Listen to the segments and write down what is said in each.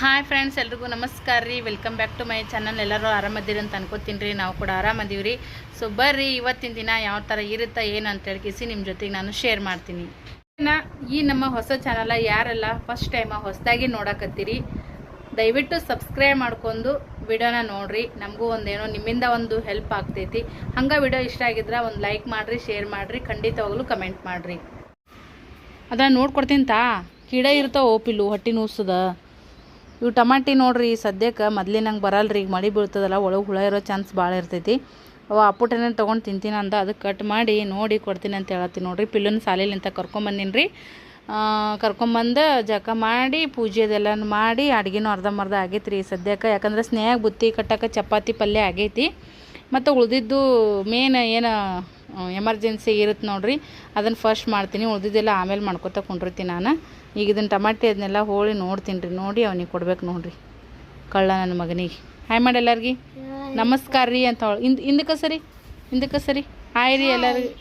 Hi friends, ಎಲ್ರಿಗೂ ನಮಸ್ಕಾರ ರೀ. Welcome back to my channel. ಎಲ್ಲರೂ ಆರಾಮದಿರಿ ಅಂತ ಅನ್ಕೋತೀನಿ ರೀ. ನಾವು ಕೂಡ ಆರಾಮದೀವಿ ರೀ. ಸೊ ಬರ್ರಿ, ಇವತ್ತಿನ ದಿನ ಯಾವ ಥರ ಇರುತ್ತೆ ಏನು ಅಂತ ಹೇಳ್ಕಿಸಿ ನಿಮ್ಮ ಜೊತೆಗೆ ನಾನು ಶೇರ್ ಮಾಡ್ತೀನಿ. ಈ ನಮ್ಮ ಹೊಸ ಚಾನಲ್ ಯಾರೆಲ್ಲ ಫಸ್ಟ್ ಟೈಮ್ ಹೊಸದಾಗಿ ನೋಡಕತ್ತೀರಿ, ದಯವಿಟ್ಟು ಸಬ್ಸ್ಕ್ರೈಬ್ ಮಾಡ್ಕೊಂಡು ವಿಡಿಯೋನ ನೋಡಿರಿ. ನಮಗೂ ಒಂದೇನೋ ನಿಮ್ಮಿಂದ ಒಂದು ಹೆಲ್ಪ್ ಆಗ್ತೈತಿ. ಹಂಗೆ ವಿಡಿಯೋ ಇಷ್ಟ ಆಗಿದ್ರೆ ಒಂದು ಲೈಕ್ ಮಾಡಿರಿ, ಶೇರ್ ಮಾಡಿರಿ, ಖಂಡಿತವಾಗಲೂ ಕಮೆಂಟ್ ಮಾಡಿರಿ. ಅದನ್ನು ನೋಡ್ಕೊಡ್ತೀನಿ ತಾ. ಕಿಡ ಇರ್ತಾವೆ ಓಪಿಲ್ಲು ಹೊಟ್ಟೆ ನೂಸದ. ಇವು ಟಮಾಟಿ ನೋಡ್ರಿ, ಸದ್ಯಕ್ಕೆ ಮೊದ್ಲಿನಂಗೆ ಬರಲ್ರಿ. ಈಗ ಮಳೆ ಬೀಳ್ತದಲ್ಲ, ಒಳಗೆ ಹುಳ ಇರೋ ಚಾನ್ಸ್ ಭಾಳ ಇರ್ತೈತಿ. ಅವ ಅಪ್ಪುಟನೇ ತೊಗೊಂಡು ತಿಂತೀನಿ ಅಂದ, ಅದಕ್ಕೆ ಕಟ್ ಮಾಡಿ ನೋಡಿ ಕೊಡ್ತೀನಿ ಅಂತ ಹೇಳತ್ತೀನಿ ನೋಡಿರಿ. ಪಿಲ್ಲನ ಸಾಲಿಲಿಂತ ಕರ್ಕೊಂಬಂದಿನಿ ರೀ. ಕರ್ಕೊಂಬಂದು ಜಕ ಮಾಡಿ ಪೂಜೆ ಅದೆಲ್ಲ ಮಾಡಿ ಅಡುಗೆನೂ ಅರ್ಧಂಬರ್ಧ ಆಗೈತೆ ರೀ ಸದ್ಯಕ್ಕೆ. ಯಾಕಂದ್ರೆ ಸ್ನೇಹಾಗ ಬುತ್ತಿ ಕಟ್ಟಕ್ಕೆ ಚಪಾತಿ ಪಲ್ಯ ಆಗೈತಿ. ಮತ್ತು ಉಳಿದಿದ್ದು ಮೇನ್ ಏನು ಎಮರ್ಜೆನ್ಸಿ ಇರುತ್ತೆ ನೋಡ್ರಿ, ಅದನ್ನು ಫಸ್ಟ್ ಮಾಡ್ತೀನಿ. ಉಳಿದಿದ್ದೆಲ್ಲ ಆಮೇಲೆ ಮಾಡ್ಕೊತ ಕುಂಡಿರ್ತೀನಿ ನಾನು. ಈಗ ಇದನ್ನು ಟಮಾಟಿ ಅದನ್ನೆಲ್ಲ ಹೋಳಿ ನೋಡ್ತೀನಿ ರೀ. ನೋಡಿ ಅವನಿಗೆ ಕೊಡ್ಬೇಕು ನೋಡ್ರಿ, ಕಳ್ಳ ನನ್ನ ಮಗನಿಗೆ. ಹಾಯ್ ಮಾಡಿ ಎಲ್ಲರಿಗೆ ನಮಸ್ಕಾರ ರೀ ಅಂತ ಹಿಂದಕ್ಕೆ ಸರಿ ಹಾಯ್ ರೀ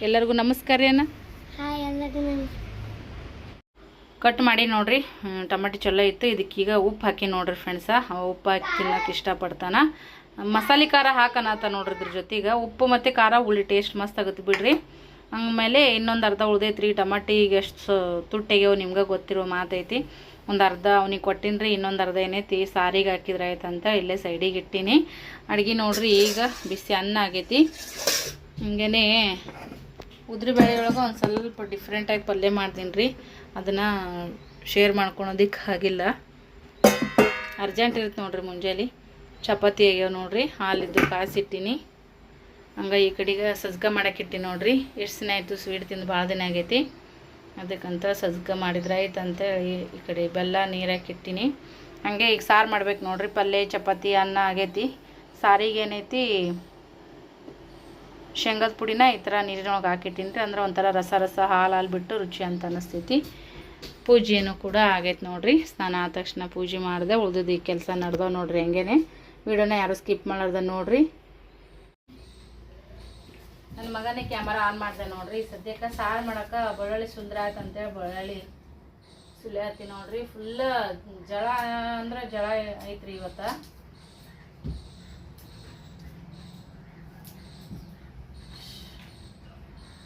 ಎಲ್ಲರಿಗೂ ನಮಸ್ಕಾರ ರೀ ಅನ್ನ. ಕಟ್ ಮಾಡಿ ನೋಡ್ರಿ. ಟಮಾಟಿ ಚಲೋ ಇತ್ತು. ಇದಕ್ಕೀಗ ಉಪ್ಪು ಹಾಕಿ ನೋಡ್ರಿ ಫ್ರೆಂಡ್ಸ. ಉಪ್ಪು ಹಾಕಿ ತಿನ್ನೋಕೆ ಇಷ್ಟಪಡ್ತಾನೆ. ಮಸಾಲೆ ಖಾರ ಹಾಕನತ್ತ ನೋಡ್ರಿ. ಇದ್ರ ಜೊತೆಗೆ ಉಪ್ಪು ಮತ್ತು ಖಾರ ಹುಳಿ ಟೇಸ್ಟ್ ಮಸ್ತ್ ಆಗುತ್ತೆ ಬಿಡ್ರಿ. ಆಮೇಲೆ ಇನ್ನೊಂದು ಅರ್ಧ ಉಳ್ದೈತ್ರಿ. ಟಮಾಟಿ ಈಗ ಎಷ್ಟು ತುಟ್ಟಿಗೆವು ನಿಮ್ಗೆ ಗೊತ್ತಿರೋ ಮಾತೈತಿ. ಒಂದು ಅರ್ಧ ಅವ್ನಿಗೆ ಕೊಟ್ಟಿನಿ ರೀ. ಇನ್ನೊಂದು ಅರ್ಧ ಏನೈತಿ ಸಾರಿಗೆ ಹಾಕಿದ್ರೆ ಆಯ್ತಂತ ಇಲ್ಲೇ ಸೈಡಿಗೆ ಇಟ್ಟೀನಿ. ಅಡುಗೆ ನೋಡ್ರಿ, ಈಗ ಬಿಸಿ ಅನ್ನ ಆಗೈತಿ. ಹಿಂಗೇ ಉದ್ರಿ ಬೇಳೆಯೊಳಗೆ ಒಂದು ಸ್ವಲ್ಪ ಡಿಫ್ರೆಂಟಾಗಿ ಪಲ್ಯ ಮಾಡ್ತೀನಿ ರೀ. ಅದನ್ನು ಶೇರ್ ಮಾಡ್ಕೊಳೋದಕ್ಕೆ ಆಗಿಲ್ಲ, ಅರ್ಜೆಂಟ್ ಇರುತ್ತೆ ನೋಡ್ರಿ. ಮುಂಜಾನೆ ಚಪಾತಿ ಆಗ್ಯಾವ ನೋಡ್ರಿ, ಹಾಲಿದ್ದು ಕಾಸಿಟ್ಟಿನಿ. ಹಂಗೆ ಈ ಕಡೆಗೆ ಸಜ್ಗ ಮಾಡಕ್ಕಿಟ್ಟಿ ನೋಡ್ರಿ. ಎಷ್ಟು ದಿನ ಆಯಿತು ಸ್ವೀಟ್ ತಿಂದು, ಭಾಳ ದಿನ ಆಗೈತಿ. ಅದಕ್ಕಂತ ಸಜ್ಗ ಮಾಡಿದ್ರೆ ಆಯ್ತು ಅಂತೇಳಿ ಈ ಕಡೆ ಬೆಲ್ಲ ನೀರಾಕಿಟ್ಟಿನಿ. ಹಾಗೆ ಈಗ ಸಾರು ಮಾಡ್ಬೇಕು ನೋಡ್ರಿ. ಪಲ್ಯ ಚಪಾತಿ ಅನ್ನ ಆಗೈತಿ. ಸಾರಿಗೆ ಏನೈತಿ ಶೇಂಗದ ಪುಡಿನ ಈ ಥರ ನೀರಿನೊಳಗೆ ಹಾಕಿಟ್ಟಿನಿ ರೀ. ಅಂದ್ರೆ ಒಂಥರ ರಸ ಹಾಲು ಬಿಟ್ಟು ರುಚಿ ಅಂತ ಅನ್ನಿಸ್ತೈತಿ. ಪೂಜೆನೂ ಕೂಡ ಆಗೈತೆ ನೋಡ್ರಿ. ಸ್ನಾನ ಆದ ತಕ್ಷಣ ಪೂಜೆ ಮಾಡಿದೆ. ಉಳ್ದಿದ್ದು ಈ ಕೆಲಸ ನಡೆದವು ನೋಡ್ರಿ. ಹಂಗೇನೆ ವಿಡಿಯೋನ ಯಾರು ಸ್ಕಿಪ್ ಮಾಡ್ದೆ ನೋಡ್ರಿ. ನನ್ನ ಮಗನೇ ಕ್ಯಾಮರಾ ಆನ್ ಮಾಡಿದೆ ನೋಡ್ರಿ. ಸದ್ಯಕ್ಕೆ ಸಾರು ಮಾಡೋಕೆ ಬೆಳ್ಳುಳ್ಳಿ ಸುಂದ್ರ ಆಯ್ತು ಅಂತೇಳಿ ಬೆಳ್ಳುಳ್ಳಿ ಸುಲಿಯತ್ತಿ ನೋಡ್ರಿ. ಫುಲ್ ಜಳ ಅಂದ್ರೆ ಜಳ ಐತ್ರಿ ಇವತ್ತು.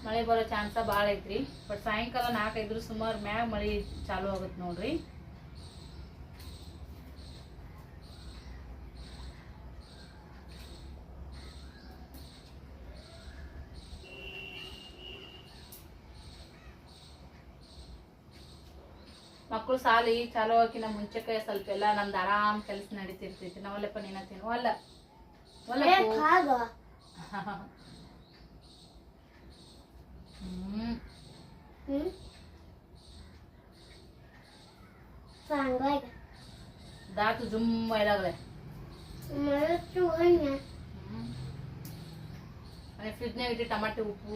ಮಳೆ ಬರೋ ಚಾನ್ಸ ಭಾಳ ಐತ್ರಿ. ಬಟ್ ಸಾಯಂಕಾಲ 4-5 ಸುಮಾರು ಮ್ಯಾಗ ಮಳೆ ಚಾಲು ಆಗುತ್ತೆ ನೋಡ್ರಿ. ಮಕ್ಕಳು ಸಾಲಿ ಚಾಲು ಹಾಕಿನ ಮುಂಚೆಕ್ಕೆ ಸ್ವಲ್ಪ ಎಲ್ಲ ನಮ್ದು ಆರಾಮ್ ಕೆಲಸ ನಡೀತಿರ್ತೈತಿ. ನಾವಲ್ಲಪ್ಪ ನೀನತ್ತೀನಿ ಅಲ್ಲ दात जुम व्हायला लागलाय. आणि फ्रीजने इथे टमाटे ಉಪ್ಪು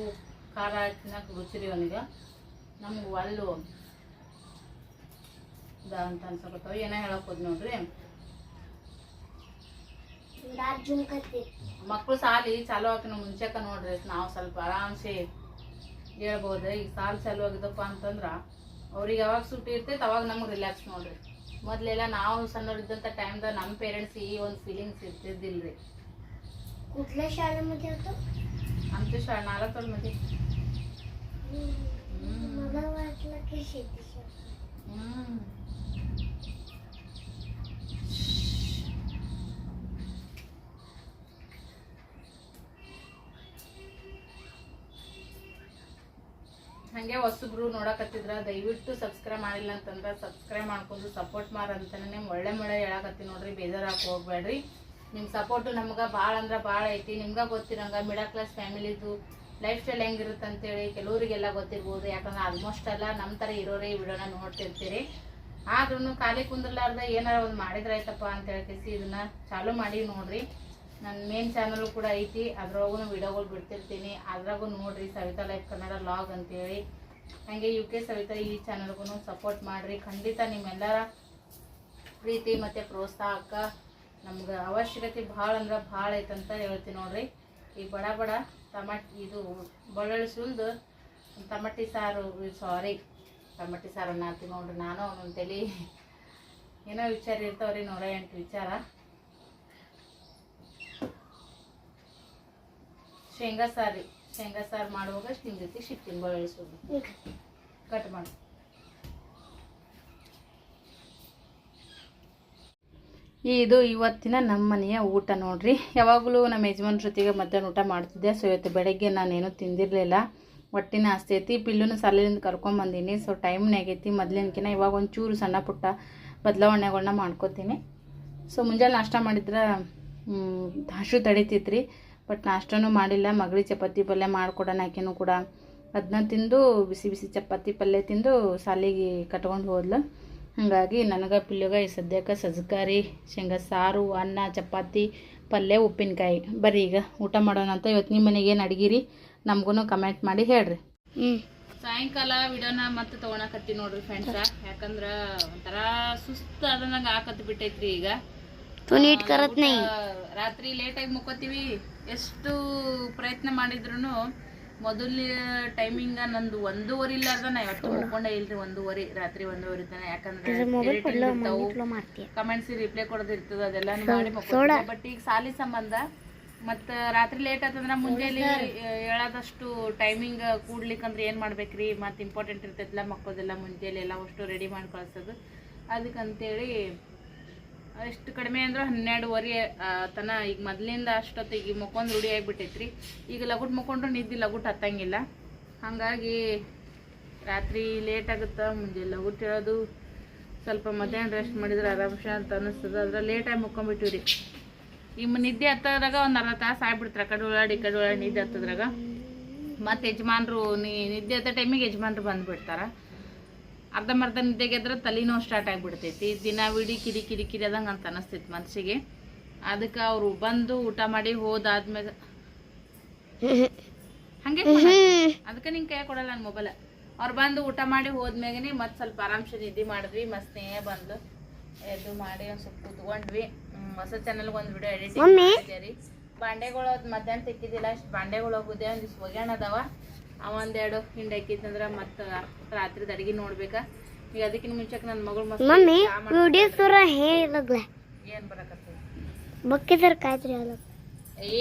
ಖಾರ ತಿನ್ನಕ್ಕೆ ರುಚಿರಿ ಅವನಿಗೆ. ನಮ್ಗೆ ಒಲ್ಲು ಅಂತ ಅನ್ಸಕತ್ತಾವ. ಏನೋ ಹೇಳಕ್ ಹೋದ್ ನೋಡ್ರಿ. ಮಕ್ಕಳು ಸಾಲಿ ಚಾಲು ಹಾಕಿನ ಮುಂಚೆಕ ನೋಡ್ರಿ ನಾವು ಸ್ವಲ್ಪ ಆರಾಮ್ಸೆ ಹೇಳ್ಬೋದು. ಈಗ ಸಾಲು ಚಾಲು ಆಗಿದಪ್ಪ ಅಂತಂದ್ರೆ ಅವ್ರಿಗೆ ಯಾವಾಗ ಸುಟ್ಟಿ ಇರ್ತೈತೆ ಅವಾಗ ನಮ್ಗೆ ರಿಲ್ಯಾಕ್ಸ್ ನೋಡ್ರಿ. ಮೊದಲೆಲ್ಲ ನಾವು ಸಣ್ಣವರಿದ್ದಂಥ ಟೈಮ್ದಾಗ ನಮ್ಮ ಪೇರೆಂಟ್ಸ್ ಈ ಒಂದು ಫೀಲಿಂಗ್ಸ್ ಇರ್ತಿದ್ದಿಲ್ಲ ರೀ. कुठल्या शाळेमध्ये होतो? आमच्या शाळा नालातोलमध्ये. मला वाटलं की शेती शाळा. ಹಾಗೆ ಹೊಸಬ್ರು ನೋಡಕತ್ತಿದ್ರ ದಯವಿಟ್ಟು ಸಬ್ಸ್ಕ್ರೈಬ್ ಮಾಡಿಲ್ಲ ಅಂತಂದ್ರೆ ಸಬ್ಸ್ಕ್ರೈಬ್ ಮಾಡ್ಕೊಂಡು ಸಪೋರ್ಟ್ ಮಾಡಂತಾನೆ ಒಳ್ಳೆ ಹೇಳಕತ್ತಿ ನೋಡ್ರಿ. ಬೇಜಾರಾಗಿ ಹೋಗ್ಬೇಡ್ರಿ. ನಿಮ್ಮ ಸಪೋರ್ಟು ನಮ್ಗೆ ಭಾಳ ಅಂದ್ರೆ ಭಾಳ ಐತಿ. ನಿಮ್ಗೆ ಗೊತ್ತಿರಂಗ ಮಿಡಲ್ ಕ್ಲಾಸ್ ಫ್ಯಾಮಿಲಿದು ಲೈಫ್ ಸ್ಟೈಲ್ ಹೆಂಗಿರುತ್ತೆ ಅಂತೇಳಿ ಕೆಲವರಿಗೆಲ್ಲ ಗೊತ್ತಿರ್ಬೋದು. ಯಾಕಂದ್ರೆ ಆಲ್ಮೋಸ್ಟ್ ಎಲ್ಲ ನಮ್ಮ ಥರ ಇರೋರೇ ಈ ವಿಡಿಯೋನ ನೋಡ್ತಿರ್ತೀರಿ. ಆದ್ರೂ ಖಾಲಿ ಕುಂದ್ರಲಾರ್ದ ಏನಾರ ಒಂದು ಮಾಡಿದ್ರೆ ಆಯ್ತಪ್ಪ ಅಂತ ಹೇಳ್ಕೇಸಿ ಇದನ್ನ ಚಾಲೂ ಮಾಡಿ ನೋಡ್ರಿ. ನನ್ನ ಮೇನ್ ಚಾನಲ್ ಕೂಡ ಐತಿ, ಅದ್ರಾಗೂ ವಿಡಿಯೋಗಳು ಬಿಡ್ತಿರ್ತೀನಿ. ಅದ್ರಾಗೂ ನೋಡ್ರಿ, ಸವಿತಾ ಲೈಫ್ ಕನ್ನಡ ಲಾಗ್ ಅಂತೇಳಿ. ಹಾಗೆ UK ಸವಿತಾ ಈ ಚಾನಲ್ಗೂ ಸಪೋರ್ಟ್ ಮಾಡಿರಿ. ಖಂಡಿತ ನಿಮ್ಮೆಲ್ಲರ ಪ್ರೀತಿ ಮತ್ತು ಪ್ರೋತ್ಸಾಹಕ್ಕೆ ನಮ್ಗೆ ಅವಶ್ಯಕತೆ ಭಾಳ ಅಂದ್ರೆ ಭಾಳ ಐತಂತ ಹೇಳ್ತೀನಿ ನೋಡ್ರಿ. ಈ ಬಡ ಇದು ಬೆಳ್ಳುಳ್ಳಿ ಸುಲಿದು ಟಮಾಟಿ ಸಾರು, ಸಾರಿ ಟಮಾಟಿ ಸಾರು ಅನ್ನತ್ತೀನಿ ನೋಡ್ರಿ. ನಾನು ಒಂದೊಂದು ತಲೆ ಏನೋ ವಿಚಾರ ಇರ್ತಾವ್ರಿ 108 ವಿಚಾರ. ಶೇಂಗಾ ಸಾರು ಮಾಡುವಾಗ ನಿಮ್ಮ ಜೊತೆ ಸಿಗ್ತೀನಿ. ಬಳಸೋದು ಕಟ್ ಮಾಡಿ. ಇದು ಇವತ್ತಿನ ನಮ್ಮ ಮನೆಯ ಊಟ ನೋಡ್ರಿ. ಯಾವಾಗಲೂ ನಮ್ಮ ಯಜಮಾನ್ ಜೊತೆಗೆ ಮಧ್ಯಾಹ್ನ ಊಟ ಮಾಡ್ತಿದ್ದೆ. ಸೊ ಇವತ್ತು ಬೆಳಗ್ಗೆ ನಾನೇನು ತಿಂದಿರಲಿಲ್ಲ, ಹೊಟ್ಟಿನ ಆಸ್ತಿ ಐತಿ. ಪಿಲ್ಲುನ ಸಾಲಿನಿಂದ ಕರ್ಕೊಂಬಂದೀನಿ. ಸೊ ಟೈಮ್ನೇ ಆಗೈತಿ ಮೊದಲಿನಕಿನ. ಇವಾಗ ಒಂಚೂರು ಸಣ್ಣ ಪುಟ್ಟ ಬದಲಾವಣೆಗಳನ್ನ ಮಾಡ್ಕೋತೀನಿ. ಸೊ ಮುಂಜಾನೆ ನಾಷ್ಟ ಮಾಡಿದ್ರೆ ಹಸು ತಡಿತೈತ್ರಿ, ಬಟ್ ನಾಷ್ಟನೂ ಮಾಡಿಲ್ಲ. ಮಗಳಿಗೆ ಚಪಾತಿ ಪಲ್ಯ ಮಾಡಿಕೊಡೋಣ, ಆಕೆನೂ ಕೂಡ ಅದನ್ನ ತಿಂದು ಬಿಸಿ ಬಿಸಿ ಚಪಾತಿ ಪಲ್ಯ ತಿಂದು ಸಾಲಿಗೆ ಕಟ್ಕೊಂಡು ಹೋದ್ಲು. ಹಾಗಾಗಿ ನನಗೆ ಪಿಲ್ಲುಗ ಈ ಸದ್ಯಕ್ಕೆ ಸಜ್ಕಾರಿ, ಶೇಂಗಾ ಸಾರು, ಅನ್ನ, ಚಪಾತಿ ಪಲ್ಯ, ಉಪ್ಪಿನಕಾಯಿ. ಬರ್ರಿ ಈಗ ಊಟ ಮಾಡೋಣ ಅಂತ. ಇವತ್ತು ನಿಮ್ಮ ಮನೆಗೆ ಏನು ಅಡ್ಗಿರಿ ನಮಗೂ ಕಮೆಂಟ್ ಮಾಡಿ ಹೇಳ್ರಿ. ಸಾಯಂಕಾಲ ವಿಡಿಯೋನ ಮತ್ತೆ ತೊಗೊಳಕತ್ತಿ ನೋಡ್ರಿ ಫ್ರೆಂಡ್ಸ. ಯಾಕಂದ್ರೆ ಒಂಥರ ಸುಸ್ತು ಅದಂಗೆ ಹಾಕತ್ ಬಿಟ್ಟೈತ್ರಿ. ಈಗ ರಾತ್ರಿ ಲೇಟಾಗಿ ಮುಕ್ಕೋತೀವಿ. ಎಷ್ಟು ಪ್ರಯತ್ನ ಮಾಡಿದ್ರು ಮೊದಲ ಟೈಮಿಂಗ ನಂದು 1:15 ಇಲ್ಲಾರ್ದ ನಾ ಇವತ್ತು ಮುಕ್ಕೊಂಡೇ ಇಲ್ರಿ. 1:15 ರಾತ್ರಿ 1:15 ತನ. ಯಾಕಂದ್ರೆ ಕಮೆಂಟ್ಸ್ ರಿಪ್ಲೈ ಕೊಡೋದಿರ್ತದ, ಅದೆಲ್ಲ ಮಾಡಿ ಮುಕ್ಕೋತೀವಿ. ಬಟ್ ಈಗ ಸಾಲಿ ಸಂಬಂಧ ಮತ್ತು ರಾತ್ರಿ ಲೇಟ್ ಆತಂದ್ರೆ ಮುಂಜಾನೆ ಹೇಳೋದಷ್ಟು ಟೈಮಿಂಗ್ ಕೂಡ್ಲಿಕ್ಕಂದ್ರೆ ಏನು ಮಾಡ್ಬೇಕ್ರಿ, ಮತ್ತು ಇಂಪಾರ್ಟೆಂಟ್ ಇರ್ತೈತಿಲ್ಲ ಮಕ್ಕಳದೆಲ್ಲ ಮುಂಜಾನೆ ಎಲ್ಲ ಅಷ್ಟು ರೆಡಿ ಮಾಡಿ ಕಳ್ಸೋದು. ಅದಕ್ಕಂತೇಳಿ ಎಷ್ಟು ಕಡಿಮೆ ಅಂದ್ರೆ 12:15 ತನ. ಈಗ ಮೊದಲಿಂದ ಅಷ್ಟೊತ್ತು ಈಗ ಮುಕ್ಕೊಂಡು ರೂಢಿ ಆಗಿಬಿಟ್ಟೈತ್ರಿ. ಈಗ ಲಗುಟ್ ಮುಕ್ಕೊಂಡ್ರು ನಿದ್ದೆ ಲಗುಟ್ ಹತ್ತಂಗಿಲ್ಲ. ಹಾಗಾಗಿ ರಾತ್ರಿ ಲೇಟ್ ಆಗುತ್ತೆ, ಮುಂಜಾನೆ ಲಗುಟ್ ಹೇಳೋದು. ಸ್ವಲ್ಪ ಮಧ್ಯಾಹ್ನ ರೆಸ್ಟ್ ಮಾಡಿದ್ರೆ ಆರಾಮ್ಸ ಅಂತ ಅನ್ನಿಸ್ತದೆ. ಅದ್ರ ಲೇಟಾಗಿ ಮುಕ್ಕೊಂಬಿಟ್ಟಿವ್ರಿ. ಈಗ ನಿದ್ದೆ ಹತ್ತದ್ರಾಗ ಒಂದು ಅರ್ಧ ತಾಸು ಆಗ್ಬಿಡ್ತಾರೆ. ಕಡೆ ಉಳ್ಳಾಡಿ ನಿದ್ದೆ ಹತ್ತದ್ರಾಗ. ಮತ್ತು ಯಜಮಾನ್ರು ನಿದ್ದೆ ಹತ್ತೋ ಟೈಮಿಗೆ ಯಜಮಾನ್ರು ಬಂದುಬಿಡ್ತಾರೆ. ಅರ್ಧಂಬರ್ಧ ನಿದ್ದೆಗೆದ್ರೆ ತಲೆನೋವು ಸ್ಟಾರ್ಟ್ ಆಗಿಬಿಡ್ತೈತಿ. ದಿನ ವಿಡಿ ಕಿರಿ ಅದಂಗೆ ಅಂತ ಅನ್ನಿಸ್ತೈತಿ ಮನಸ್ಸಿಗೆ. ಅದಕ್ಕೆ ಅವರು ಬಂದು ಊಟ ಮಾಡಿ ಹೋದಾದ್ಮೇಲೆ ಹಾಗೆ ಅದಕ್ಕೆ ನಿಂಗೆ ಕೈ ಕೊಡಲ್ಲ ನನ್ನ ಮೊಬೈಲ್. ಅವ್ರು ಬಂದು ಊಟ ಮಾಡಿ ಹೋದ್ಮೇಲೆ ಮತ್ತೆ ಸ್ವಲ್ಪ ಆರಾಮ್ಸೆ ನಿದ್ದೆ ಮಾಡಿದ್ವಿ. ಮತ್ತು ಸ್ನೇಹ ಬಂದು ಎದ್ದು ಮಾಡಿ ಒಂದು ಸ್ವಲ್ಪ ಕೂತ್ಕೊಂಡ್ವಿ. ಹೊಸ ಚಾನಲ್ಗೆ ಒಂದು ವಿಡಿಯೋ ಎಡಿಟಿಂಗ್ ಮಾಡಿದ್ದೆ ರೀ. ಬಾಂಡೆಗಳು ಮಧ್ಯಾಹ್ನ ತೆಕ್ಕಿದ್ದಿಲ್ಲ, ಅಷ್ಟು ಬಾಂಡೆಗಳು ಹೋಗುದೇ. ಒಂದಿಷ್ಟು ಒಗ್ಯಾಣ ಅದಾವ. ಒಂದೆರಡು ಹಿಂಡಿ ಹಾಕಿತ್ತಂದ್ರೆ ಮತ್ತೆ ರಾತ್ರಿದ ಅಡಿಗೆ ನೋಡ್ಬೇಕಾ. ಈಗ ಅದಕ್ಕಿಂತ ಮುಂಚೆಗೆ ನನ್ನ ಮಗಳು ಏನ್ ಬರಕತ್ತಿ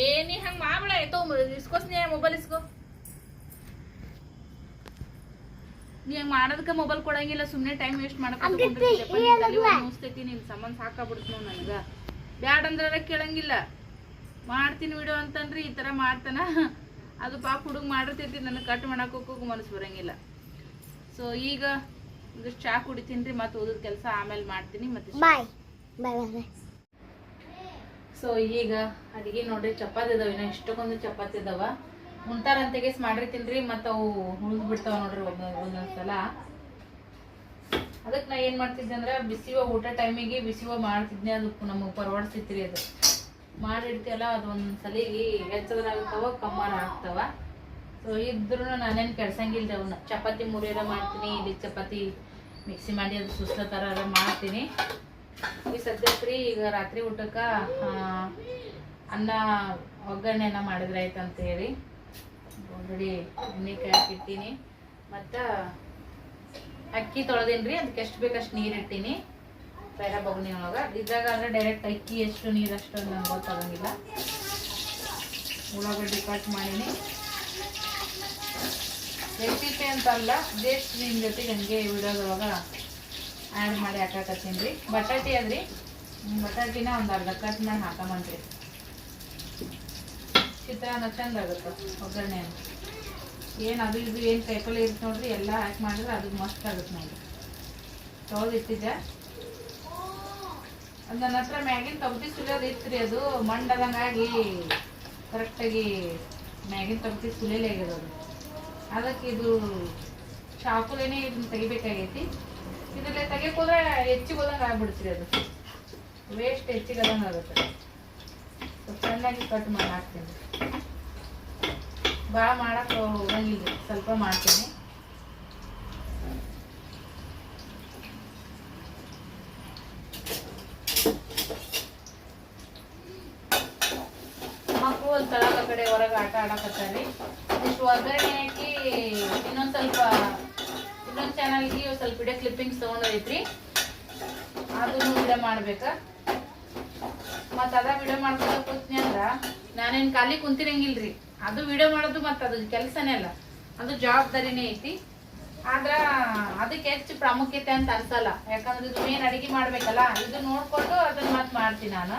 ಏನಿ ಹಂಗ ಮಾಡ್ಬೇಡ. ಆಯ್ತು ಇಸ್ಕೋಸ್ ನೀ ಮೊಬೈಲ್ ಇಸ್ಕೋ. ನೀ ಹಂಗ ಮಾಡೋದಕ್ಕೆ ಮೊಬೈಲ್ ಕೊಡಂಗಿಲ್ಲ. ಸುಮ್ಮನೆ ಟೈಮ್ ವೇಸ್ಟ್ ಮಾಡಕತ್ತೈತಿ. ನಿನ್ ಸಂಬಂಧ ಸಾಕಾಗ್ಬಿಡ್ತು ನನಗ. ಬ್ಯಾಡ ಅಂದ್ರೆ ಕೇಳಂಗಿಲ್ಲ. ಮಾಡ್ತೀನಿ ವಿಡಿಯೋ ಅಂತನ್ರಿ ಈ ತರ ಮಾಡ್ತಾನ. ಅದು ಪಾಪ ಹುಡುಗ ಮಾಡಿರ್ತೈತಿ. ನನಗೆ ಕಟ್ ಮಾಡಕ್ಕೆ ಹೋಗೋ ಮನಸ್ಸು ಬರಂಗಿಲ್ಲ. ಸೊ ಈಗ ಚಾ ಕುಡಿತೀನಿ ರೀ. ಮತ್ತೆ ಓದೋದು ಕೆಲಸ ಆಮೇಲೆ ಮಾಡ್ತೀನಿ. ಮತ್ತೆ ಸೊ ಈಗ ಅಡಿಗೆ ನೋಡ್ರಿ, ಚಪಾತಿ ಇದಾವ. ಇನ್ನ ಇಷ್ಟಕ್ಕೊಂದು ಚಪಾತಿ ಇದಾವ. ಮುಂತಾರಂತೆಗೆ ಮಾಡಿರ್ತೀನಿ ರೀ. ಮತ್ತು ಅವು ಉಳಿದು ಬಿಡ್ತಾವ ನೋಡ್ರಿ ಒಂದೊಂದ್ಸಲ. ಅದಕ್ಕೆ ನಾ ಏನು ಮಾಡ್ತಿದ್ದೆ ಅಂದ್ರೆ ಬಿಸಿವ ಊಟ ಟೈಮಿಗೆ ಬಿಸಿವ ಮಾಡ್ತಿದ್ದೆ. ಅದು ನಮಗೆ ಪರವಾಡ್ಸಿತ್ರಿ. ಅದು ಮಾಡಿರ್ತೀವಲ್ಲ ಅದು ಒಂದು ಸಲಿಗೆ ಹೆಚ್ಚದ್ರಾಗ್ತಾವ, ಕಮ್ಮರ ಆಗ್ತಾವ. ಸೊ ಇದ್ರೂ ನಾನೇನು ಕೆಡ್ಸಂಗಿಲ್ಲ ಅವನ್ನ. ಚಪಾತಿ ಮುರಿಯರ ಮಾಡ್ತೀನಿ, ಇಲ್ಲಿ ಚಪಾತಿ ಮಿಕ್ಸಿ ಮಾಡಿ ಅದು ಸುಸ್ತ ಥರ ಮಾಡ್ತೀನಿ. ಈ ಸದ್ಯಕ್ಕೆ ರೀ ಈಗ ರಾತ್ರಿ ಊಟಕ್ಕೆ ಅನ್ನ ಒಗ್ಗರಣೆನ ಮಾಡಿದ್ರೆ ಆಯ್ತು ಅಂತೇಳಿ ಆಲ್ರೆಡಿ ಎಣ್ಣೆಕಾಯಿ ಹಾಕಿರ್ತೀನಿ. ಮತ್ತು ಅಕ್ಕಿ ತೊಳೆದೇನಿ ರೀ. ಅದಕ್ಕೆ ಎಷ್ಟು ಬೇಕಷ್ಟು ನೀರು ಇಟ್ಟೀನಿ ಬೇರೆ ಬೊಗಣಿ ಒಳಗೆ. ಇದ್ರಾಗ ಅಂದರೆ ಡೈರೆಕ್ಟ್ ಅಕ್ಕಿ ಎಷ್ಟು ನೀರು ಅಷ್ಟು ನಂಗೆ ಗೊತ್ತಾಗಂಗಿಲ್ಲ. ಉಳ್ಳಾಗಡ್ಡಿ ಕಟ್ ಮಾಡೀನಿ. ರೆಸಿಪಿ ಅಂತಲ್ಲ, ಜಸ್ಟ್ ನಿಮ್ಮ ಜೊತೆಗೆ ಹಂಗೆ ವಿಡಿಯೋದೊಳಗೆ ಆ್ಯಡ್ ಮಾಡಿ ಹಾಕಾಕತ್ತೀನಿ ರೀ. ಬಟಾಟಿ ಅದ್ರಿ, ಬಟಾಟಿನ ಒಂದು ಅರ್ಧ ಕಟ್ ಮಾಡಿ ಹಾಕೊಂಬಂದ್ರಿ. ಚಿತ್ರಾನ್ನ ಚಂದ ಆಗುತ್ತೆ ಒಗ್ಗರಣೆ. ಏನು ಅದು ಇದು ಏನು ಕೈಪಲ್ಲೆ ಇರುತ್ತೆ ನೋಡ್ರಿ, ಎಲ್ಲ ಹಾಕಿ ಮಾಡಿದ್ರೆ ಅದು ಮಸ್ತ್ ಆಗುತ್ತೆ ನೋಡಿ. ತೊಳೆದಿಟ್ಟಿದ್ದೆ. ಅದು ನನ್ನ ಹತ್ರ ಮ್ಯಾಗಿನ ತಗತಿ ಸುಲಿಯೋದು ಇತ್ತು ರೀ. ಅದು ಮಂಡದಂಗಾಗಿ ಕರೆಕ್ಟಾಗಿ ಮ್ಯಾಗಿನ ತಗತಿ ಸುಲಿಯಲೇ ಆಗಿರೋದು. ಅದಕ್ಕೆ ಇದು ಚಾಕುಲೇನೆ ಇದನ್ನ ತೆಗಿಬೇಕಾಗೈತಿ. ಇದರಲ್ಲೇ ತೆಗಿಯೋಕೆ ಹೋದ್ರೆ ಹೆಚ್ಚಿಗೆ ಹೋದಂಗೆ ಆಗ್ಬಿಡ್ತೀರಿ. ಅದು ವೇಸ್ಟ್ ಹೆಚ್ಚಿಗೆ ಆದಂಗೆ ಆಗುತ್ತೆ. ಸ್ವಲ್ಪ ಚೆನ್ನಾಗಿ ಕಟ್ ಮಾಡಿ ಹಾಕ್ತೀನಿ. ಭಾಳ ಮಾಡೋಕ್ಕೆ ಹೋಗಂಗಿಲ್ಲ, ಸ್ವಲ್ಪ ಮಾಡ್ತೀನಿ. ಮಕ್ಕಳು ಒಂದು ತಳಗ ಕಡೆ ಹೊರಗೆ ಆಟ ಆಡಕತ್ತಾರೆ. ಇಷ್ಟು ಒಗ್ಗರಣೆ ಹಾಕಿ ಇನ್ನೊಂದು ಚಾನಲ್ಗೆ ಸ್ವಲ್ಪ ವಿಡಿಯೋ ಕ್ಲಿಪ್ಪಿಂಗ್ಸ್ ತೊಗೊಂಡೈತ್ರಿ. ಅದನ್ನು ವಿಡಿಯೋ ಮಾಡ್ಬೇಕಾ. ಮತ್ತು ಅದ ವಿಡಿಯೋ ಮಾಡ್ಕೊಂಡು ಕೂತ್ನಿ ಅಂದ್ರೆ ನಾನೇನು ಖಾಲಿ ಕುಂತಿರಂಗಿಲ್ರಿ. ಅದು ವಿಡಿಯೋ ಮಾಡೋದು ಮತ್ತು ಅದು ಕೆಲಸನೇ ಅಲ್ಲ, ಅದು ಜವಾಬ್ದಾರಿನೇ ಐತಿ. ಆದ್ರೆ ಅದಕ್ಕೆ ಹೆಚ್ಚು ಪ್ರಾಮುಖ್ಯತೆ ಅಂತ ಅನ್ಸಲ್ಲ, ಯಾಕಂದ್ರೆ ಇದು ಮೇನ್ ಅಡಿಗೆ ಮಾಡ್ಬೇಕಲ್ಲ. ಇದು ನೋಡ್ಕೊಂಡು ಅದನ್ನ ಮತ್ತೆ ಮಾಡ್ತೀನಿ ನಾನು.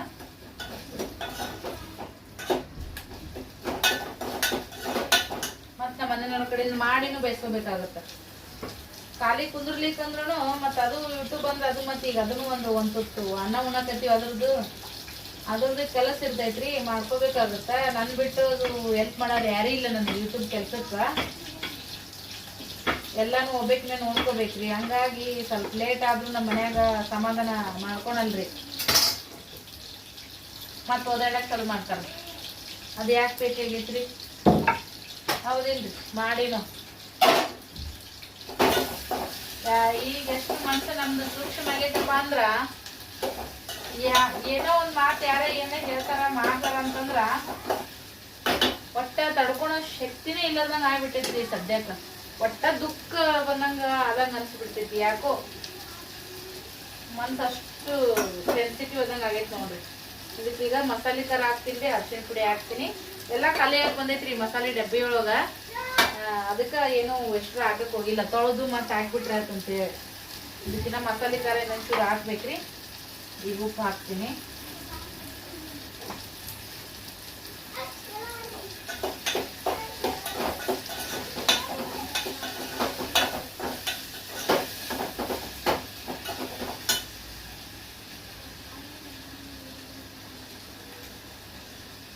ಮತ್ತೆ ನಮ್ಮ ಮನೆ ಕಡೆ ಮಾಡಿನೂ ಬೇಯಿಸ್ಕೋಬೇಕಾಗತ್ತೆ. ಖಾಲಿ ಕುಂದ್ರಲಿಕ್ಕಂದ್ರೂ ಮತ್ತು ಅದು ಯೂಟ್ಯೂಬ್ ಅಂದ್ರೆ ಅದು ಮತ್ತೆ ಈಗ ಅದನ್ನು ಒಂದು ತುತ್ತು ಅನ್ನ ಉಣ್ಣಕತ್ತೀವಿ, ಅದ್ರದ್ದು ಕೆಲಸ ಇರ್ತೈತ್ರಿ, ಮಾಡ್ಕೋಬೇಕಾಗತ್ತೆ. ನನ್ನ ಬಿಟ್ಟು ಅದು ಹೆಲ್ಪ್ ಮಾಡೋರು ಯಾರೂ ಇಲ್ಲ ನನಗೆ ಯೂಟ್ಯೂಬ್ ಕೆಲ್ಸಕ್ಕೆ. ಎಲ್ಲಾನು ಒಬ್ಬೇಕಿನ ನೋಡ್ಕೋಬೇಕ್ರಿ. ಹಂಗಾಗಿ ಸ್ವಲ್ಪ ಲೇಟ್ ಆದ್ರೂ ನಮ್ಮ ಮನ್ಯಾಗ ಸಮಾಧಾನ ಮಾಡ್ಕೊಳಲ್ರಿ, ಮತ್ತೆ ಓದಾಡಕ್ಕೆ ಚಾಲು ಮಾಡ್ತಾರೆ. ಅದು ಯಾಕೆ ಬೇಕಾಗೈತ್ರಿ? ಹೌದಿಲ್ರಿ? ಮಾಡಿನೋ ಈಗ ಎಷ್ಟು ಮನ್ಸು ನಮ್ದು ಸೂಕ್ಷ್ಮ ಆಗೈತಪ್ಪ ಅಂದ್ರ, ಏನೋ ಒಂದು ಮಾತು ಯಾರ ಏನೇ ಹೇಳ್ತಾರ ಮಾಡ್ತಾರ ಅಂತಂದ್ರ ಒಟ್ಟ ತಡ್ಕೊಳೋ ಶಕ್ತಿನೇ ಇಲ್ಲದಂಗ ಆಗ್ಬಿಟ್ಟೈತ್ರಿ ಸದ್ಯಕ್ಕ. ಒಟ್ಟ ದುಃಖ ಬಂದಂಗ ಆದಂಗ ಅನ್ಸ್ಬಿಡ್ತೈತಿ. ಯಾಕೋ ಮನ್ಸು ಅಷ್ಟು ಸೆನ್ಸಿಟಿವ್ ಆದಂಗ ಆಗೈತಿ ನೋಡ್ರಿ. ಇದಕ್ಕೀಗ ಮಸಾಲೆ ಖಾರ ಹಾಕ್ತೀನಿ, ಅರ್ಶಿನ ಪುಡಿ ಹಾಕ್ತೀನಿ. ಎಲ್ಲ ಖಾಲಿಯಾಗಿ ಬಂದೈತ್ರಿ ಮಸಾಲೆ ಡಬ್ಬಿ ಒಳಗ. ಅದಕ್ಕೆ ಏನು ಎಕ್ಸ್ಟ್ರಾ ಹಾಕಕ್ಕೆ ಹೋಗಿಲ್ಲ, ತೊಳೆದು ಮತ್ತೆ ಹಾಕ್ಬಿಟ್ರೆ ಅಂತೇಳಿ. ಇದಕ್ಕಿನ್ನ ಮಸಾಲೆ ಖಾರ ಇನ್ನೊಂಚೂರು ಹಾಕ್ಬೇಕ್ರಿ. ಈಗ ಉಪ್ಪು ಹಾಕ್ತೀನಿ.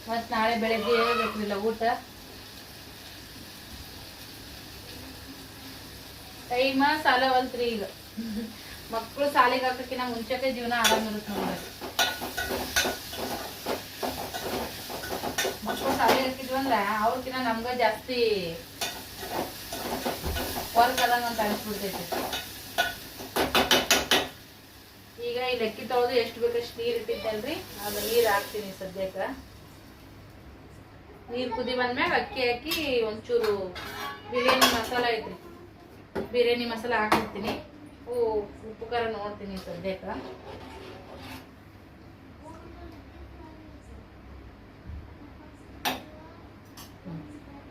ಮತ್ತು ನಾಳೆ ಬೆಳಗ್ಗೆ ಹೇಳ್ಬೇಕ್ರಿಲ್ಲ ಊಟ. ಟೈಮ ಸಾಲವಲ್ತ್ರಿ ಈಗ. ಮಕ್ಕಳು ಸಾಲಿಗೆ ಹಾಕಕ್ಕಿನ್ನ ಮುಂಚೆಗೆ ಜೀವನ ಆರಾಮಿರುತ್ತೆ ನೋಡ್ರಿ. ಮಕ್ಕಳು ಸಾಲಿಗೆ ಹಾಕಿದ್ವಿ ಅಂದ್ರೆ ಅವ್ರಕಿನ್ನ ನಮ್ಗೆ ಜಾಸ್ತಿ ವರ್ಕ್ ಆದಂಗ ಅಂತ ಅನಿಸ್ಬಿಡ್ತೈತಿ. ಈಗ ಈ ಲೆಕ್ಕಿ ತೊಳೆದು ಎಷ್ಟು ಬೇಕಷ್ಟು ನೀರು ಇಟ್ಟಿದ್ದಲ್ರಿ, ಅದು ನೀರು ಹಾಕ್ತೀನಿ ಸದ್ಯಕ್ಕೆ. ನೀರು ಕುದಿ ಬಂದ್ಮ್ಯಾಗ ಅಕ್ಕಿ ಹಾಕಿ ಒಂಚೂರು ಬಿರಿಯಾನಿ ಮಸಾಲ ಐತ್ರಿ, ಬಿರಿಯಾನಿ ಮಸಾಲ ಹಾಕಿರ್ತೀನಿ. ಉಪ್ಪು ಖಾರ ನೋಡ್ತೀನಿ ಸದ್ಯಕ್ಕೆ.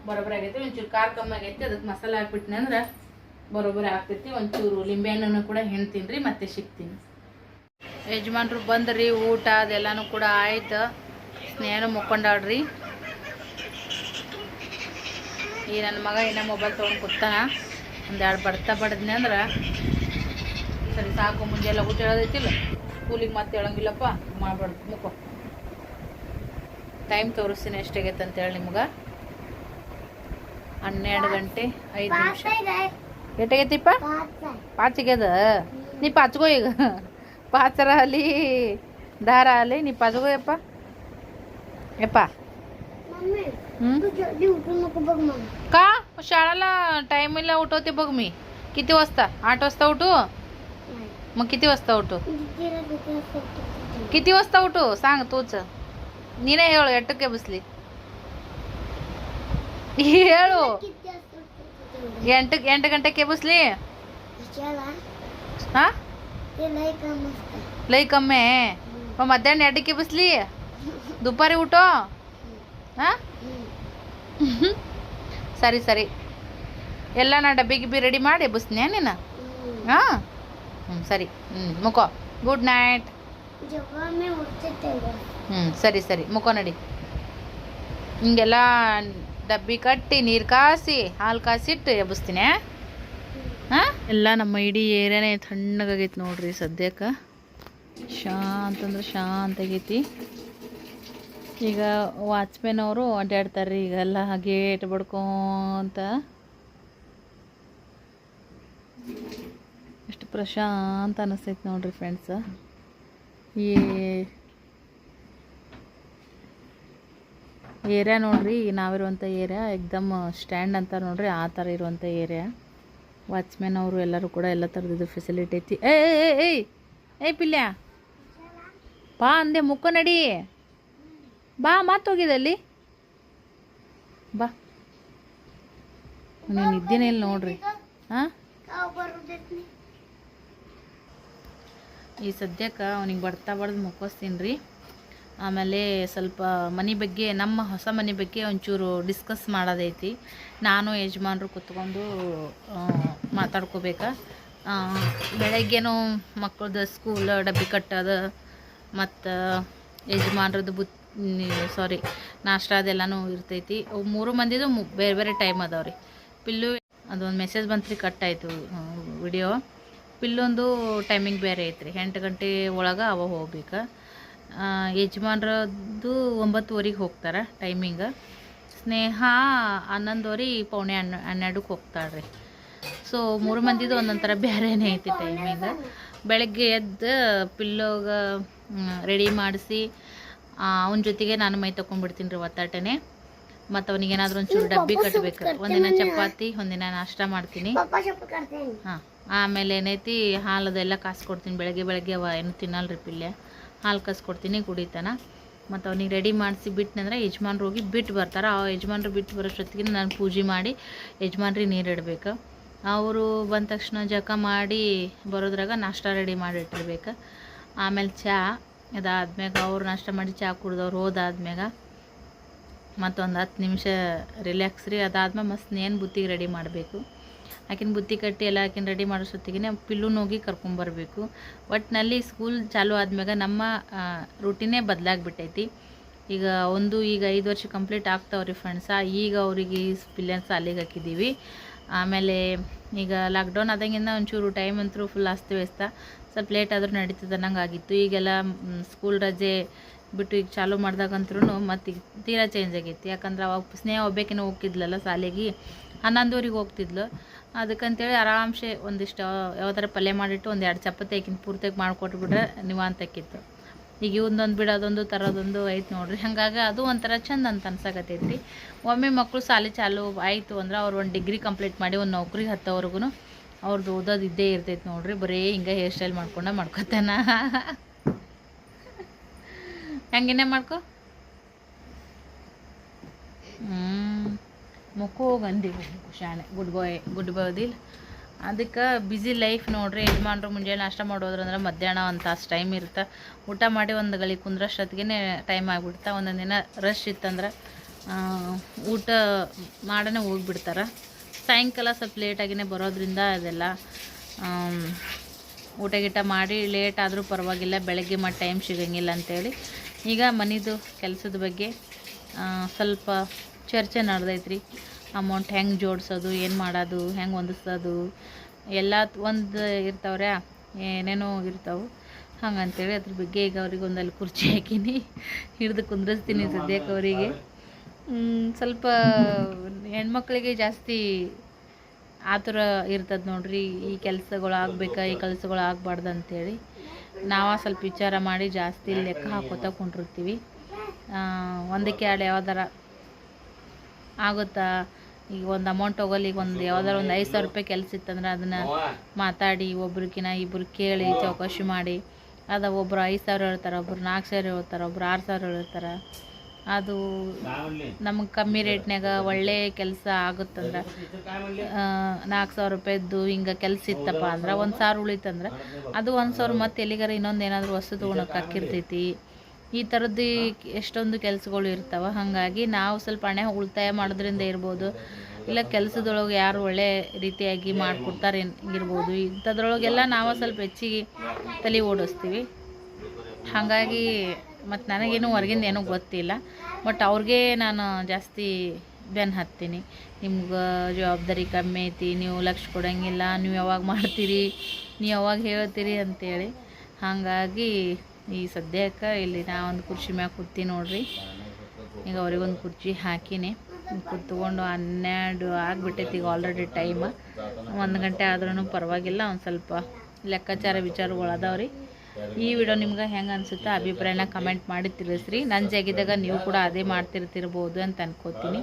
ಬರೋಬ್ಬರಿ ಆಗೈತಿ. ಒಂಚೂರು ಖಾರ ಕಮ್ಮಿ ಆಗೈತಿ, ಅದಕ್ಕೆ ಮಸಾಲ ಹಾಕ್ಬಿಟ್ಟಿನಿ ಅಂದ್ರೆ ಬರೋಬ್ಬರಿ ಆಗ್ತೈತಿ. ಒಂಚೂರು ಲಿಂಬೆ ಹಣ್ಣನ್ನು ಕೂಡ ಹೆಣ್ತೀನಿ ರೀ, ಮತ್ತೆ ಸಿಗ್ತೀನಿ. ಯಜಮಾನ್ರು ಬಂದ್ರಿ, ಊಟ ಅದೆಲ್ಲನೂ ಕೂಡ ಆಯ್ತು. ಸ್ನೇಹನೂ ಮುಕ್ಕೊಂಡಾಡ್ರಿ. ಈ ನನ್ನ ಮಗ ಇನ್ನೂ ಮೊಬೈಲ್ ತೊಗೊಂಡು ಕೂತಾನ. ಒಂದೆರಡು ಬಡ್ತಾ ಬಡ್ದ್ನಿ ಅಂದ್ರೆ ಸರಿ ಸಾಕು. ಮುಂಜಾನೆ ಊಟ ಹೇಳೋದೈತಿಲ್ಲ, ಸ್ಕೂಲಿಗೆ ಮತ್ತೆ ಹೇಳಂಗಿಲ್ಲಪ್ಪ, ಮಾಡ್ಬಾರ್ದು ಮುಖ. ಟೈಮ್ ತೋರಿಸ್ತೀನಿ ಎಷ್ಟಾಗೈತೆ ಅಂತೇಳಿ ನಿಮ್ಗೆ. 12 ಗಂಟೆ 5 ನಿಮಿಷ. ಎಷ್ಟಾಗೈತಿಪ್ಪ? 5 ಆಗ್ಯದ. ನೀ ಪಾಚ್ಗೋ ಈಗ. ಪಾಚರ ಅಲ್ಲಿ ದಾರ ಅಲ್ಲಿ ನೀ ಪಾಚ್ಗೋ ಯಪ್ಪ. ಯಪ್ಪ का शाळेला टायमिंगला उठवते बघ मी. किती वाजता? 8 वाजता उठू? मग किती वाजता उठू? किती वाजता उठू सांग तूच. ನೀ नाही ಹೇಳು, ಎಟ್ಟಕ್ಕೆ ಬಸ್ಲಿ ಹೇಳು. 8 ಗಂಟೆಗೆ ಬಸ್ಲಿ. हा लई कमी आहे. मग मध्याह्न 2ಕ್ಕೆ बसली. दुपारी उठो. ಹಾಂ ಸರಿ ಸರಿ. ಎಲ್ಲ ನಾ ಡಬ್ಬಿ ಗಿಬ್ಬಿ ರೆಡಿ ಮಾಡಿ ಎಬ್ಬಿಸ್ತೀನಿ ನೀನು. ಹಾಂ ಸರಿ. ಮುಖೋ. Good night. ಸರಿ ಸರಿ ಮುಖೋ ನಡಿ. ಹಿಂಗೆಲ್ಲ ಡಬ್ಬಿ ಕಟ್ಟಿ ನೀರು ಕಾಸಿ ಹಾಲು ಕಾಸಿಟ್ಟು ಎಬ್ಬಿಸ್ತೀನಿ. ಹಾಂ ಎಲ್ಲ ನಮ್ಮ ಇಡೀ ಏರಿಯಾನೇ ತಣ್ಣಗಾಗೈತಿ ನೋಡ್ರಿ ಸದ್ಯಕ್ಕೆ. ಶಾಂತ ಅಂದ್ರೆ ಶಾಂತ ಆಗೈತಿ. ಈಗ ವಾಚ್ಮೆನ್ ಅವರು ಅಡ್ಡಾಡ್ತಾರೆ ರೀ. ಈಗೆಲ್ಲ ಗೇಟ್ ಬಡ್ಕೊಂತ ಎಷ್ಟು ಪ್ರಶಾಂತ ಅನಿಸ್ತೈತಿ ನೋಡ್ರಿ ಫ್ರೆಂಡ್ಸ್. ಈ ಏರಿಯಾ ನೋಡ್ರಿ, ನಾವಿರುವಂಥ ಏರಿಯಾ ಎಕ್ದಮ್ ಸ್ಟ್ಯಾಂಡ್ ಅಂತ ನೋಡ್ರಿ, ಆ ಥರ ಇರುವಂಥ ಏರಿಯಾ. ವಾಚ್ಮೆನ್ ಅವರು ಎಲ್ಲರೂ ಕೂಡ ಎಲ್ಲ ಥರದ್ದು ಫೆಸಿಲಿಟಿ ಐತಿ. ಏಯ್ ಪಿಲ್ಯ ಬಾ ಅಂದೆ, ಮುಖ ನಡಿ ಬಾ. ಮಾತೋಗಿದಲ್ಲಿ ಬಾ. ನೀನು ನಿದ್ದೆನೇ ಇಲ್ಲ ನೋಡ್ರಿ. ಹಾಂ ಈ ಸದ್ಯಕ್ಕೆ ಅವ್ನಿಗೆ ಬಡ್ತಾ ಬಡ್ದು ಮುಕ್ಕೋಸ್ತೀನಿ ರೀ. ಆಮೇಲೆ ಸ್ವಲ್ಪ ಮನೆ ಬಗ್ಗೆ, ನಮ್ಮ ಹೊಸ ಮನೆ ಬಗ್ಗೆ ಒಂಚೂರು ಡಿಸ್ಕಸ್ ಮಾಡೋದೈತಿ. ನಾನು ಯಜಮಾನ್ರು ಕೂತ್ಕೊಂಡು ಮಾತಾಡ್ಕೋಬೇಕಾ. ಬೆಳಗ್ಗೆನೂ ಮಕ್ಕಳದ್ದು ಸ್ಕೂಲ್ ಡಬ್ಬಿ ಕಟ್ಟೋದು ಮತ್ತು ಯಜಮಾನ್ರದ್ದು ನಾಷ್ಟ ಅದೆಲ್ಲನೂ ಇರ್ತೈತಿ. ಅವು 3 ಮಂದಿದು ಬೇರೆ ಬೇರೆ ಟೈಮ್ ಅದಾವೆ ರೀ. ಪಿಲ್ಲು ಅದೊಂದು ಮೆಸೇಜ್ ಬಂತು ರೀ, ಕಟ್ಟಾಯಿತು ವಿಡಿಯೋ. ಪಿಲ್ಲೊಂದು ಟೈಮಿಂಗ್ ಬೇರೆ ಐತ್ರಿ, 8 ಗಂಟೆ ಒಳಗೆ ಅವ ಹೋಗ್ಬೇಕು. ಯಜಮಾನ್ರದ್ದು 9:30 ಹೋಗ್ತಾರೆ ಟೈಮಿಂಗ. ಸ್ನೇಹ 11:15 12:00 ಹೋಗ್ತಾಳೆ ರೀ. ಸೊ 3 ಮಂದಿದು ಒಂದೊಂದು ಥರ ಬೇರೆನೇ ಐತಿ ಟೈಮಿಂಗ. ಬೆಳಗ್ಗೆ ಎದ್ದು ಪಿಲ್ಲೋಗೆ ರೆಡಿ ಮಾಡಿಸಿ ಅವನ ಜೊತೆಗೆ ನಾನು ಮೈ ತೊಗೊಂಡ್ಬಿಡ್ತೀನಿ ರೀ ಒತ್ತಾಟನೆ. ಮತ್ತು ಅವನಿಗೆ ಏನಾದರೂ ಒಂಚೂರು ಡಬ್ಬಿ ಕಟ್ಟಬೇಕು. ಒಂದಿನ ಚಪಾತಿ, ಒಂದಿನ ನಾಷ್ಟ ಮಾಡ್ತೀನಿ. ಹಾಂ, ಆಮೇಲೆ ಏನೈತಿ ಹಾಲದೆಲ್ಲ ಕಾಸ್ಕೊಡ್ತೀನಿ. ಬೆಳಗ್ಗೆ ಅವ ಏನು ತಿನ್ನಲ್ರಿ ಪಿಲ್ಲೆ. ಹಾಲು ಕಾಸ್ಕೊಡ್ತೀನಿ, ಕುಡಿತಾನ. ಮತ್ತು ಅವನಿಗೆ ರೆಡಿ ಮಾಡಿಸಿ ಬಿಟ್ಟನಂದ್ರೆ ಯಜಮಾನ್ರು ಹೋಗಿ ಬಿಟ್ಟು ಬರ್ತಾರೆ. ಆ ಯಜಮಾನ್ರು ಬಿಟ್ಟು ಬರೋಷ್ಟೊತ್ತಿಗೆ ನಾನು ಪೂಜೆ ಮಾಡಿ ಯಜಮಾನ್ರಿಗೆ ನೀರು ಇಡಬೇಕು. ಅವರು ಬಂದ ತಕ್ಷಣ ಜಳಕ ಮಾಡಿ ಬರೋದ್ರಾಗ ನಾಷ್ಟ ರೆಡಿ ಮಾಡಿ ಇಟ್ಟಿರ್ಬೇಕು. ಆಮೇಲೆ ಚಹಾ ಅದಾದ್ಮ್ಯಾಗ ಅವ್ರು ನಾಷ್ಟ ಮಾಡಿ ಚಹಾ ಕುಡ್ದವ್ರು ಹೋದಾದ್ಮ್ಯಾಗ ಮತ್ತೊಂದು 10 ನಿಮಿಷ ರಿಲ್ಯಾಕ್ಸ್ ರೀ. ಅದಾದ್ಮೇಲೆ ಮಸ್ತ್ ನೇನು ಬುತ್ತಿಗೆ ರೆಡಿ ಮಾಡಬೇಕು. ಆಕಿನ ಬುತ್ತಿ ಕಟ್ಟಿ ಎಲ್ಲ ಆಕಿನ ರೆಡಿ ಮಾಡೋಷ್ಟೊತ್ತಿಗೆ ಪಿಲ್ಲುನ ಹೋಗಿ ಕರ್ಕೊಂಬರ್ಬೇಕು. ಒಟ್ಟಿನಲ್ಲಿ ಸ್ಕೂಲ್ ಚಾಲೂ ಆದ್ಮ್ಯಾಗ ನಮ್ಮ ರೂಟೀನೇ ಬದಲಾಗ್ಬಿಟ್ಟೈತಿ. ಈಗ 5 ವರ್ಷ ಕಂಪ್ಲೀಟ್ ಆಗ್ತಾವ್ರಿ ಫ್ರೆಂಡ್ಸ. ಈಗ ಅವರಿಗೆ ಪಿಲ್ಲನ್ ಸಾಲಿಗೆ ಹಾಕಿದ್ದೀವಿ. ಆಮೇಲೆ ಈಗ ಲಾಕ್ಡೌನ್ ಆದಂಗಿಂದ ಒಂಚೂರು ಟೈಮ್ ಅಂತೂ ಫುಲ್ ಅಸ್ತವ್ಯಸ್ತ. ಸ್ವಲ್ಪ ಲೇಟ್ ಆದರೂ ನಡೀತದೆ ಅನ್ನಂಗೆ ಆಗಿತ್ತು. ಈಗೆಲ್ಲ ಸ್ಕೂಲ್ ರಜೆ ಬಿಟ್ಟು ಈಗ ಚಾಲೂ ಮಾಡ್ದಾಗಂತ್ರೂ ಮತ್ತು ಈಗ ತೀರಾ ಚೇಂಜ್ ಆಗೈತಿ. ಯಾಕಂದ್ರೆ ಅವಾಗ ಸ್ನೇಹ ಒಬ್ಬೇಕಿನ ಹೋಗ್ತಿದ್ಲಲ್ಲ ಸಾಲಿಗೆ, 11:00 ಹೋಗ್ತಿದ್ಲು. ಅದಕ್ಕಂತೇಳಿ ಆರಾಮ್ಸೆ ಒಂದಿಷ್ಟು ಯಾವ್ದಾರ ಪಲ್ಯ ಮಾಡಿಟ್ಟು 1-2 ಚಪಾತಿ ಆಕಿನ ಪೂರ್ತಿಯಾಗಿ ಮಾಡಿಕೊಟ್ಬಿಟ್ರೆ ನಿವಾಂತಕ್ಕಿತ್ತು. ಈಗ ಇವೊಂದೊಂದು ಬಿಡೋದೊಂದು ತರೋದೊಂದು ಐತೆ ನೋಡ್ರಿ. ಹಾಗಾಗಿ ಅದು ಒಂಥರ ಚಂದ ಅಂತ ಅನ್ಸಕತ್ತೈತ್ರಿ. ಒಮ್ಮೆ ಮಕ್ಕಳು ಸಾಲಿ ಚಾಲು ಆಯಿತು ಅಂದ್ರೆ ಅವ್ರು ಒಂದು ಡಿಗ್ರಿ ಕಂಪ್ಲೀಟ್ ಮಾಡಿ ಒಂದು ನೌಕರಿಗೆ ಹತ್ತೋವರೆಗೂ ಅವ್ರದ್ದು ಓದೋದು ಇದ್ದೇ ಇರ್ತೈತೆ ನೋಡ್ರಿ. ಬರೀ ಹಿಂಗೆ ಹೇರ್ ಸ್ಟೈಲ್ ಮಾಡ್ಕೊತಾನ. ಹೆಂಗೇನೆ ಮಾಡ್ಕೊ ಮುಖ ಗಂದಿ ಶಾಣೆ ಗುಡ್ ಬಾಯ್ ಓದಿಲ್ಲ. ಅದಕ್ಕೆ ಬ್ಯುಸಿ ಲೈಫ್ ನೋಡ್ರಿ. ಯಜಮಾನ್ರು ಮುಂಜಾನೆ ನಾಷ್ಟ ಮಾಡೋದ್ರಂದ್ರೆ ಮಧ್ಯಾಹ್ನ ಒಂದು ತಾಸು ಟೈಮ್ ಇರುತ್ತೆ. ಊಟ ಮಾಡಿ ಒಂದು ಗಳಿಗೆ ಕುಂದ್ರಷ್ಟೊತ್ತಿಗೆ ಟೈಮ್ ಆಗಿಬಿಡ್ತಾ. ಒಂದೊಂದು ದಿನ ರಶ್ ಇತ್ತಂದ್ರೆ ಊಟ ಮಾಡೇ ಹೋಗಿಬಿಡ್ತಾರೆ. ಸಾಯಂಕಾಲ ಸ್ವಲ್ಪ ಲೇಟಾಗಿಯೇ ಬರೋದ್ರಿಂದ ಅದೆಲ್ಲ ಊಟ ಗೀಟ ಮಾಡಿ ಲೇಟ್ ಆದರೂ ಪರವಾಗಿಲ್ಲ, ಬೆಳಗ್ಗೆ ಮಾಡಿ ಟೈಮ್ ಸಿಗೋಂಗಿಲ್ಲ ಅಂಥೇಳಿ ಈಗ ಮನೆದು ಕೆಲಸದ ಬಗ್ಗೆ ಸ್ವಲ್ಪ ಚರ್ಚೆ ನಡೆದೈತ್ರಿ. ಅಮೌಂಟ್ ಹೆಂಗೆ ಜೋಡಿಸೋದು, ಏನು ಮಾಡೋದು, ಹೆಂಗೆ ಹೊಂದಿಸೋದು ಎಲ್ಲ ಒಂದು ಇರ್ತಾವ್ರೆ, ಏನೇನೋ ಇರ್ತಾವೆ. ಹಂಗಂತೇಳಿ ಅದ್ರ ಬಗ್ಗೆ ಈಗ ಅವ್ರಿಗೆ ಒಂದಲ್ಲಿ ಕುರ್ಚಿ ಹಾಕೀನಿ, ಹಿಡಿದು ಕುಂದ್ರಿಸ್ತೀನಿ ಸದ್ಯಕ್ಕೆ ಅವರಿಗೆ. ಸ್ವಲ್ಪ ಹೆಣ್ಮಕ್ಳಿಗೆ ಜಾಸ್ತಿ ಆತುರ ಇರ್ತದೆ ನೋಡ್ರಿ. ಈ ಕೆಲಸಗಳು ಆಗ್ಬೇಕಾ, ಈ ಕೆಲಸಗಳು ಆಗಬಾರ್ದು ಅಂಥೇಳಿ ನಾವು ಸ್ವಲ್ಪ ವಿಚಾರ ಮಾಡಿ ಜಾಸ್ತಿ ಲೆಕ್ಕ ಹಾಕೋತಾ ಕೊಂಡಿರ್ತೀವಿ. ಒಂದಕ್ಕೆ ಎರಡು ಯಾವ್ದಾರ ಆಗುತ್ತಾ. ಈಗ ಒಂದು ಅಮೌಂಟ್ ಹೋಗಲಿ, ಈಗ ಯಾವ್ದಾರ ಒಂದು 5,000 ರೂಪಾಯಿ ಕೆಲಸ ಇತ್ತಂದ್ರೆ ಅದನ್ನು ಮಾತಾಡಿ ಒಬ್ರಿಗಿನ ಇಬ್ಬರು ಕೇಳಿ ಚೌಕಾಶಿ ಮಾಡಿ ಅದು ಒಬ್ಬರು 5,000 ಹೇಳ್ತಾರೆ, ಒಬ್ರು 4,000 ಹೇಳ್ತಾರೆ, ಒಬ್ರು 6,000 ಹೇಳ್ತಾರೆ. ಅದು ನಮಗೆ ಕಮ್ಮಿ ರೇಟ್ನಾಗ ಒಳ್ಳೆ ಕೆಲಸ ಆಗುತ್ತಂದ್ರೆ 4,000 ರೂಪಾಯಿದ್ದು ಹಿಂಗೆ ಕೆಲಸ ಇತ್ತಪ್ಪ ಅಂದ್ರೆ 1,000 ಉಳಿತಂದ್ರೆ ಅದು 1,000 ಮತ್ತು ಎಲ್ಲಿಗಾರ ಇನ್ನೊಂದು ಏನಾದರೂ ವಸ್ತು ತೊಗೊಳಕ್ಕೆ ಹಾಕಿರ್ತೈತಿ. ಈ ಥರದ್ದು ಎಷ್ಟೊಂದು ಕೆಲಸಗಳು ಇರ್ತಾವೆ. ಹಾಗಾಗಿ ನಾವು ಸ್ವಲ್ಪ ಹಣೆ ಉಳಿತಾಯ ಮಾಡೋದ್ರಿಂದ ಇರ್ಬೋದು, ಇಲ್ಲ ಕೆಲಸದೊಳಗೆ ಯಾರು ಒಳ್ಳೆ ರೀತಿಯಾಗಿ ಮಾಡಿಕೊಡ್ತಾರೆ ಇರ್ಬೋದು. ಇಂಥದ್ರೊಳಗೆಲ್ಲ ನಾವು ಸ್ವಲ್ಪ ಹೆಚ್ಚಿಗೆ ತಲೆ ಓಡಿಸ್ತೀವಿ. ಹಾಗಾಗಿ ಮತ್ತು ನನಗೇನು ಹೊರಗಿಂದ ಏನೂ ಗೊತ್ತಿಲ್ಲ, ಬಟ್ ಅವ್ರಿಗೆ ನಾನು ಜಾಸ್ತಿ ಬೆನ್ನು ಹತ್ತೀನಿ. ನಿಮ್ಗೆ ಜವಾಬ್ದಾರಿ ಕಮ್ಮಿ ಐತಿ, ನೀವು ಲಕ್ಷ ಕೊಡೋಂಗಿಲ್ಲ, ನೀವು ಯಾವಾಗ ಮಾಡ್ತೀರಿ, ನೀವು ಯಾವಾಗ ಹೇಳ್ತೀರಿ ಅಂಥೇಳಿ. ಹಾಗಾಗಿ ಈ ಸದ್ಯಕ್ಕೆ ಇಲ್ಲಿ ನಾ ಒಂದು ಕುರ್ಚಿ ಮ್ಯಾಗ ಕೂತೀನಿ ನೋಡ್ರಿ. ಈಗ ಅವ್ರಿಗೊಂದು ಕುರ್ಚಿ ಹಾಕಿನಿ, ಕೂತ್ಕೊಂಡು 12 ಆಗಿಬಿಟ್ಟೈತಿ ಈಗ ಆಲ್ರೆಡಿ ಟೈಮ್. 1 ಗಂಟೆ ಆದ್ರೂ ಪರವಾಗಿಲ್ಲ. ಒಂದು ಸ್ವಲ್ಪ ಲೆಕ್ಕಾಚಾರ ವಿಚಾರಗಳು ಅದಾವ್ರಿ. ಈ ವಿಡಿಯೋ ನಿಮ್ಗೆ ಹೆಂಗೆ ಅನಿಸುತ್ತೆ ಅಭಿಪ್ರಾಯನ ಕಮೆಂಟ್ ಮಾಡಿ ತಿಳಿಸ್ರಿ. ನನ್ನ ಜಾಗಿದಾಗ ನೀವು ಕೂಡ ಅದೇ ಮಾಡ್ತಿರ್ತಿರ್ಬೋದು ಅಂತ ಅನ್ಕೋತೀನಿ.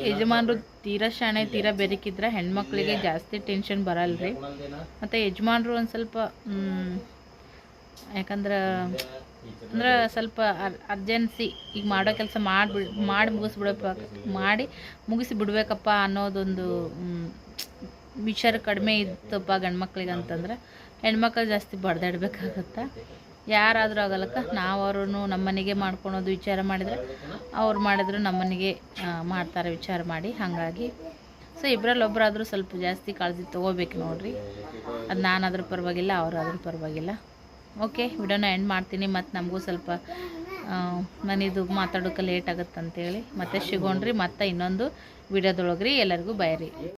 ಯಜಮಾನ್ರು ತೀರಾ ಶಾಣೆ, ತೀರಾ ಬೆರಕಿದ್ರೆ ಹೆಣ್ಮಕ್ಳಿಗೆ ಜಾಸ್ತಿ ಟೆನ್ಷನ್ ಬರಲ್ರಿ. ಮತ್ತು ಯಜಮಾನ್ರು ಒಂದು ಸ್ವಲ್ಪ ಯಾಕಂದ್ರೆ ಸ್ವಲ್ಪ ಅರ್ಜೆನ್ಸಿ ಈಗ ಮಾಡೋ ಕೆಲಸ ಮಾಡಿ ಮುಗಿಸಿ ಬಿಡ್ಬೇಕಪ್ಪ ಅನ್ನೋದೊಂದು ವಿಚಾರ ಕಡಿಮೆ ಇತ್ತಪ್ಪ ಗಂಡ್ಮಕ್ಳಿಗೆ ಅಂತಂದ್ರೆ ಹೆಣ್ಮಕ್ಳು ಜಾಸ್ತಿ ಬಡ್ದಾಡ್ಬೇಕಾಗತ್ತೆ. ಯಾರಾದರೂ ಆಗಲ್ಲಕ್ಕ, ನಾವು ಅವ್ರನ್ನು ನಮ್ಮನೆಗೆ ಮಾಡ್ಕೊಳೋದು ವಿಚಾರ ಮಾಡಿದರೆ ಅವ್ರು ಮಾಡಿದ್ರು ನಮ್ಮನೆಗೆ ಮಾಡ್ತಾರೆ ವಿಚಾರ ಮಾಡಿ. ಹಾಗಾಗಿ ಸೊ ಇಬ್ಬರಲ್ಲಿ ಒಬ್ಬರಾದರೂ ಸ್ವಲ್ಪ ಜಾಸ್ತಿ ಕಾಳಜಿ ತೊಗೋಬೇಕು ನೋಡಿರಿ. ಅದು ನಾನಾದರೂ ಪರವಾಗಿಲ್ಲ, ಅವರಾದರೂ ಪರವಾಗಿಲ್ಲ. ಓಕೆ, ವಿಡಿಯೋನ ಎಂಡ್ ಮಾಡ್ತೀನಿ. ಮತ್ತು ನಮಗೂ ಸ್ವಲ್ಪ ಮನೆದು ಮಾತಾಡೋಕೆ ಲೇಟ್ ಆಗುತ್ತೆ ಅಂತೇಳಿ ಮತ್ತೆ ಸಿಗೋಣ್ರಿ ಮತ್ತೆ ಇನ್ನೊಂದು ವಿಡಿಯೋದೊಳಗ್ರಿ. ಎಲ್ಲರಿಗೂ ಬೈ ರೀ.